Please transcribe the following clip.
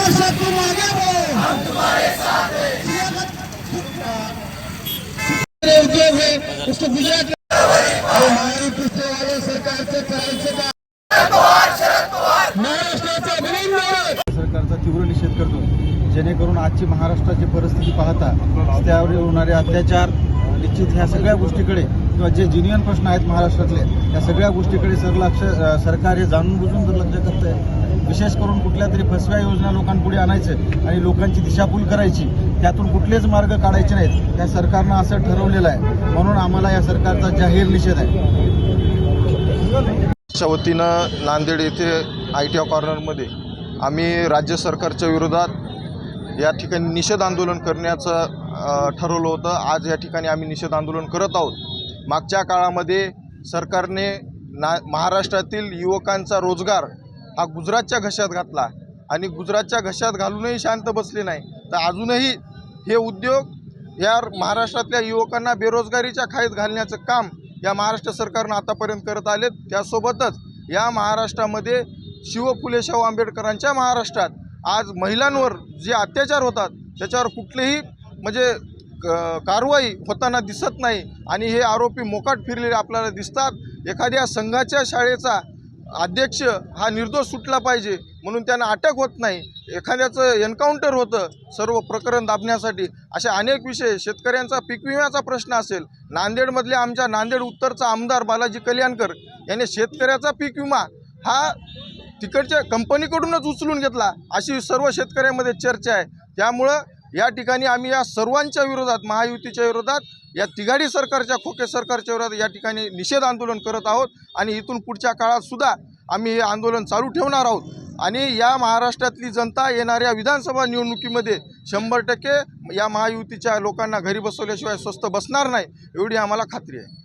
महाराष्ट्र तुम आगे बढ़ो, हम तुम्हारे साथ हैं। उद्योग है उसको गुजरात हमारी पिछले वाले सरकार से करायचं का महाराष्ट्राचा विलीन सरकारचा तीव्र निषेध करतो, जेणेकरून आजची महाराष्ट्राची परिस्थिती पाहता त्यावर होणारे अत्याचार निश्चित ह्या सगळ्या गोष्टीकडे किंवा जे जिनियन प्रश्न आहेत महाराष्ट्रातले त्या सगळ्या गोष्टीकडे सरकार हे जाणून बुजून दुर्लक्ष करते आहे। विशेष करून कुठल्या तरी फसव्या योजना लोकांपुढे आणायचं आणि लोकांची दिशाभूल करायची, त्यातून कुठलेच मार्ग काढायचे नाहीत, त्या सरकारनं असं ठरवलेलं आहे। म्हणून आम्हाला या सरकारचा जाहीर निषेध आहे। च्या वतीनं नांदेड येथे ITO कॉर्नरमध्ये आम्ही राज्य सरकारच्या विरोधात या ठिकाणी निषेध आंदोलन करण्याचं ठरवलं होतं। आज या ठिकाणी आम्ही निषेध आंदोलन करत आहोत। मागच्या काळामध्ये सरकारने महाराष्ट्रातील युवकांचा रोजगार हा गुजरातच्या घशात घातला आणि गुजरातच्या घशात घालूनही शांत बसले नाही, तर अजूनही हे उद्योग या महाराष्ट्रातल्या युवकांना बेरोजगारीच्या खाईत घालण्याचं काम या महाराष्ट्र सरकारनं आतापर्यंत करत आलेत। त्यासोबतच या महाराष्ट्रामध्ये फुले शाहू आंबेडकरांच्या महाराष्ट्रात आज महिलांवर जे अत्याचार होतात त्याच्यावर कुठलीही म्हणजे कारवाई होताना दिसत नाही आणि हे आरोपी मोकाट फिरलेले आपल्याला दिसतात। एखाद्या संघाच्या शाळेचा अध्यक्ष हा निर्दोष सुटला पाहिजे म्हणून त्यांना अटक होत नाही, एखाद्याचं एन्काउंटर होतं सर्व प्रकरण दाबण्यासाठी। अशा अनेक विषय, शेतकऱ्यांचा पीक विम्याचा प्रश्न असेल, नांदेडमधले आमच्या नांदेड उत्तरचा आमदार बालाजी कल्याणकर यांनी शेतकऱ्याचा पीक विमा हा तिकडच्या कंपनीकडूनच उचलून घेतला, अशी सर्व शेतकऱ्यांमध्ये चर्चा आहे। त्यामुळं या ठिकाणी आम्ही या सर्वांच्या विरोधात, महायुतीच्या विरोधात, या तिघाडी सरकारच्या, खोके सरकारच्या विरोधात या ठिकाणी निषेध आंदोलन करत आहोत आणि इथून पुढच्या काळात सुद्धा आम्ही हे आंदोलन चालू ठेवणार आहोत। आणि या महाराष्ट्रातली जनता येणाऱ्या विधानसभा निवडणुकीमध्ये 100% या महायुतीच्या लोकांना घरी बसवल्याशिवाय स्वस्थ बसणार नाही, एवढी आम्हाला खात्री आहे।